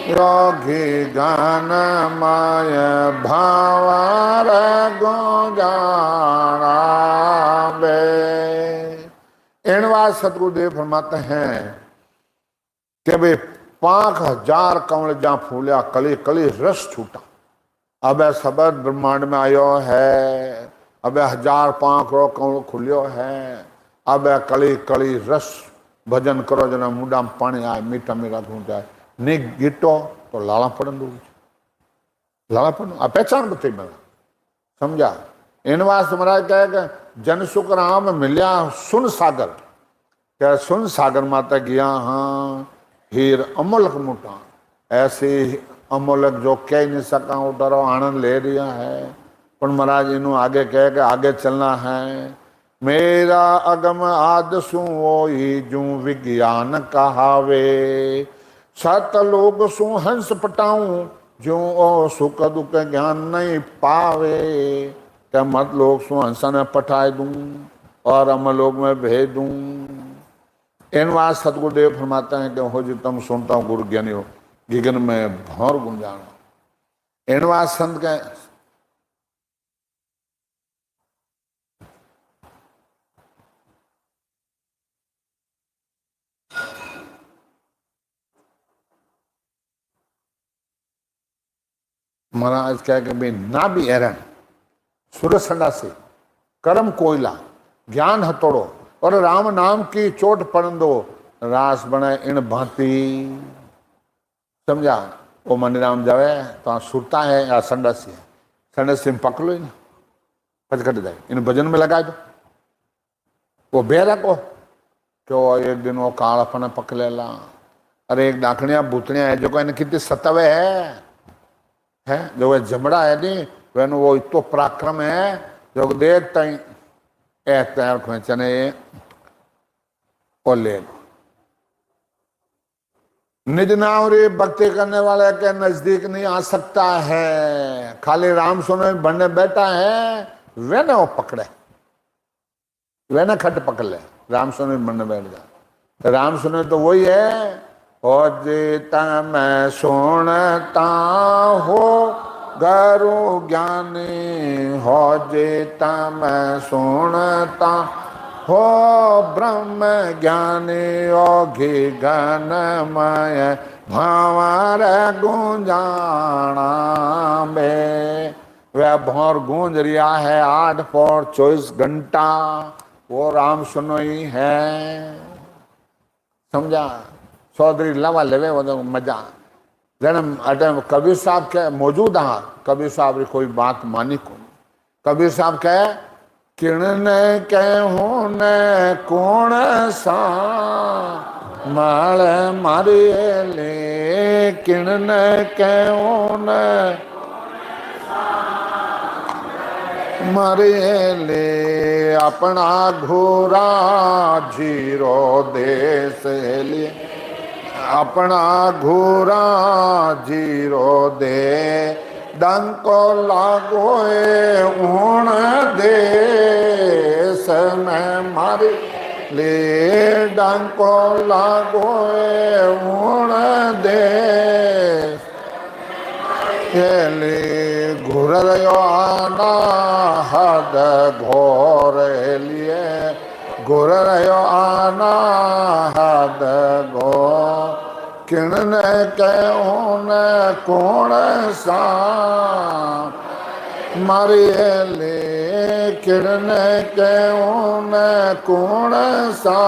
योगी गान माय भावर गुंजाना बे। इन बात सतगुरुदेव फरमाते हैं कि भाई 5000 कमल जहाँ फूलिया कली कली रस छूटा। अब सबर ब्रह्मांड में आयो है। अब 1000 पांख रो कमल खुलियो है। अब कली कली रस भजन करो जना मुंडा में पानी आए मीठा मीठा धूं जाए। नहीं गीटो तो लाला पड़न दो। लाला पड़न आ पहचान बते मैं समझा। इन वास्ते महाराज कहे जन सुख राम मिलिया सुन सागर। क्या सुन सागर माता गया हाँ हीर अमोलक मोटा। ऐसे अमोलक जो कह नहीं सका उधरो आनंद ले रिया है। पर महाराज इनू आगे कह के आगे चलना है। मेरा अगम आदसू वो ही जू विज्ञान कहावे। सतलोक सु हंस पटाऊं जो ओ सुख दुख ज्ञान नहीं पावे। क्या मत लोग सु हंसा ने पठाए दूं और अमलोक में भेज दूं। इन बात सतगुरुदेव फरमाते हैं कि हो जी तुम सुनता हूँ गुरु ज्ञानी हो गिगन में भौर गुंजाना। इन बात संत के महाराज कह के भाई ना भी एरन सुरसंडा से कर्म कोयला ज्ञान हथोड़ो और राम नाम की चोट पड़न दो रास बने इन भांति। समझा। वो मन राम जावे तो सुरता है या संडासी है। संडासी में पकड़ लो इन पचकट जाए इन भजन में लगा दो। वो बेरा को कि वो एक दिन वो काल अपने पक लेला अरे एक डाकणिया भूतणिया है जो कहने कितनी सतवे है जो वह जमड़ा है नहीं वह वो इतो पराक्रम है जो देख तई एक पैर खोचने और ले निज नावरी भक्ति करने वाले के नजदीक नहीं आ सकता है। खाली राम सुनो बनने बैठा है वे ना वो पकड़े वे ना खट पकड़ ले राम सुनो बनने बैठ जा। राम सुनो तो वही है हो जीता मैं सुनता हो गुरु ज्ञानी हो जीता मैं सुनता हो ब्रह्म ज्ञानी योगी गणमय भंवर गूंजाना में वह भौर गूंज रिया है 8/24 घंटा वो राम सुनो ही है। समझा चौधरी लवा लेवे वो तो मजा जन्म अटम कबीर साहब के मौजूद हाँ कबीर साहब की कोई बात मानी को कबीर साहब कहे किरण कहूं न कौन सा माल मारे ले किरण कहूं न मारे ले अपना घोरा जीरो देश लिए अपना घोरा जीरो दे डंको लागो ऊण देश में मारे ले डंको लागो ऊण देश ले घुर आना हद घोर लिए घुर आना हद घोर किरण कहूं न कौन सा मारे ले किरण कहूं न कौन सा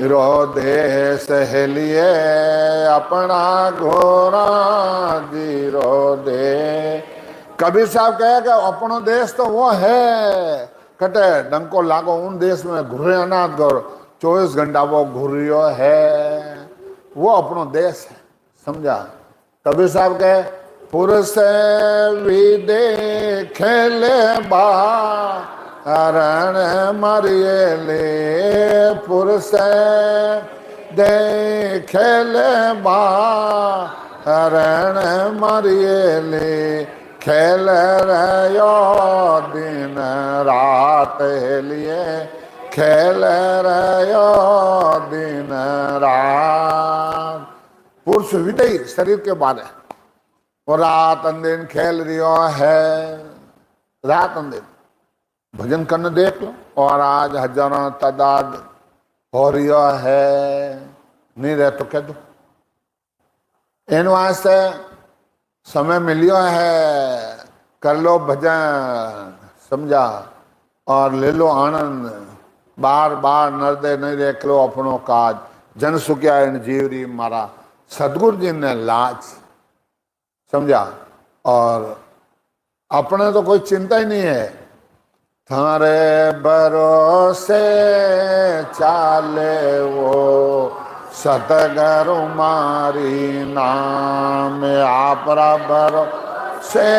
रो दे सहेलिए अपना घोरा जी रो दे। कबीर साहब कहे कि अपनो देश तो वो है कटे डंको लागो उन देश में घुरे अनाथ गौर 24 घंटा वो घुरियो है वो अपनो देश है। समझा कबीर साहब कहे पुरुष विदे खेले बा रण मारिए ले पुरुष दे खेले बा रण मारिए ले खेल रहो दिन रात लिए खेल रहो दिन रात पुरुष विदय शरीर के बारे और रात अंदिन खेल रियो है रात अंदिन भजन करने देख लो और आज हजारों तादाद हो रियो है नहीं रहे तो कह दो इन वास्ते समय मिलियो है कर लो भजन। समझा और ले लो आनंद बार बार नरदे नहीं देख लो अपनों काज जन सुख्या इन जीवरी मारा सदगुरु जी ने लाज। समझा और अपने तो कोई चिंता ही नहीं है थारे भरोसे चाले वो सतगुरु मारी नाम आपरा भरोसे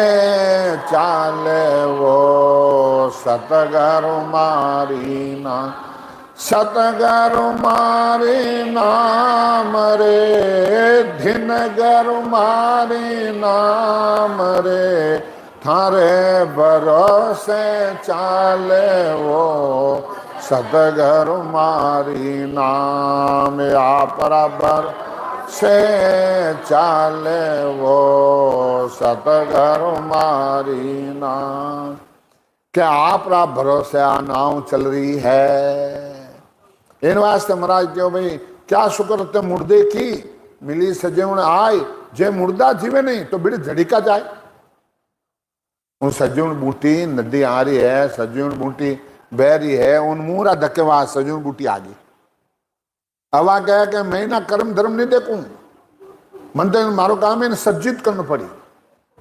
चाले वो सतगुरु मारी नाम सतगुरु मारी नाम रे धिन गुरु मारी नाम रे थारे भरोसे चाले वो सतगुरु मारी नाम आपरा भरोसे चाले वो सतगुरु मारी नाम क्या आपरा भरोसे आ नाव चल रही है। इन वास्ते महाराज क्यों भाई क्या शुक्र ते मुर्दे की मिली सजेवण आय जे मुर्दा जीवे नहीं तो बिड़ झड़ीका जाए। उन सज्जून बूटी नदी आ रही है सज्जून बूटी बह रही है उन मूरा धक्के बाद सज्जून बूटी आ गई। अब आ गया कि मैं ना कर्म धर्म नहीं देखूं मन तो मारो काम है सज्जित करना पड़ी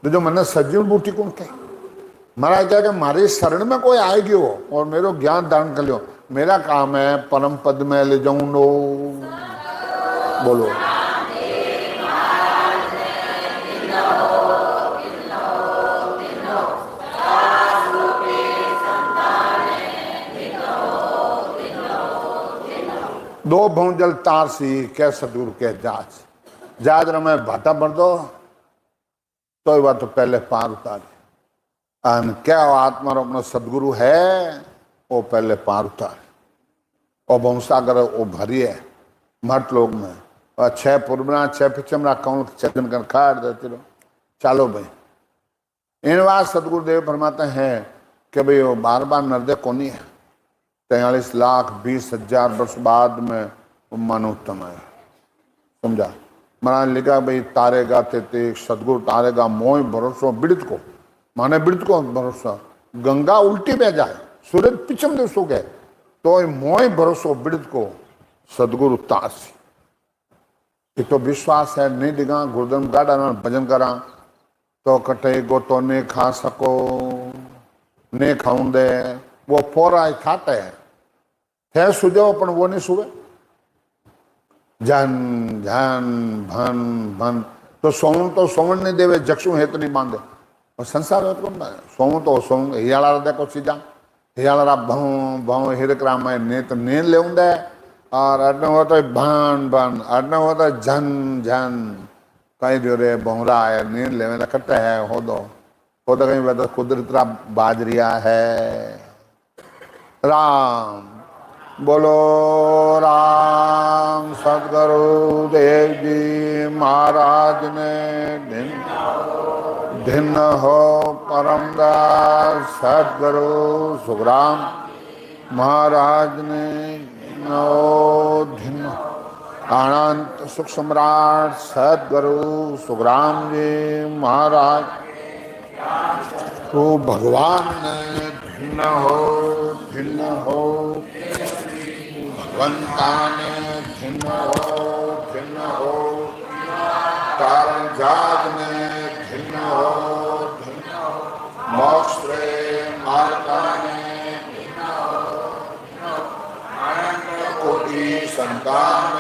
तो जो मन सज्जून बूटी कौन कहे महाराज कह के मारी शरण में कोई आए गयो और मेरो ज्ञान दान कर लियो, मेरा काम है परम पद में ले जाऊं नो। बोलो दो भौजल तार सी कै सतगुरु के जाज जाज रमे भाटा भर दो तो बात तो पहले पार उतारे। अन क्या आत्मा अपना सदगुरु है वो पहले पार उतारे। और भवसागर वो भरी है मठ लोग में और 6 पुरबना 6 पिचमरा कौन चकन कर खाड़ देते रहो। चलो भाई इन बात सदगुरुदेव फरमाते हैं कि भाई वो बार बार नर्दय कोनी है। 43,20,000 वर्ष बाद में मनुत्तम है। समझा महाराज लिखा भाई तारेगा ते सदगुरु तारेगा मोह भरोसो बिड़त को, माने बिड़त को भरोसा। गंगा उल्टी बह जाए सूरज पिछम दिवसों के तो मोह भरोसो बिड़त को सदगुरु तासी। ये तो विश्वास है नहीं दिगा गुरुदम गाड़ा भजन करा तो कटे गोतो ने खा सको ने खाऊं दे वो पोरा खाते है थे सुजो पण वो नहीं सुवे जन जन भन भन तो सोवन नहीं देवे जक्षु हेत नहीं बांधे और संसार में कौन सोऊं तो सोऊं हियाला देखो चीजा हियाला भाव भाव हिरकरा में नेत ने ले और अडन होता है भान भान अडन होता है झन झन कहीं जो रे बोहरा है नींद लेने लगता है हो तो कहीं बता कुदरत बाजरिया है। राम बोलो राम सदगुरु देव जी महाराज ने धिन्न हो परमदास सदगुरु सुखराम महाराज ने धिन्न अनंत सुख सम्राट सदगुरु सुखराम जी महाराज तो भगवान ने भिन्न हो भगवंता ने भिन्न हो कारण जाग ने भिन्न हो मोक्ष मार्गा ने कोटि संतान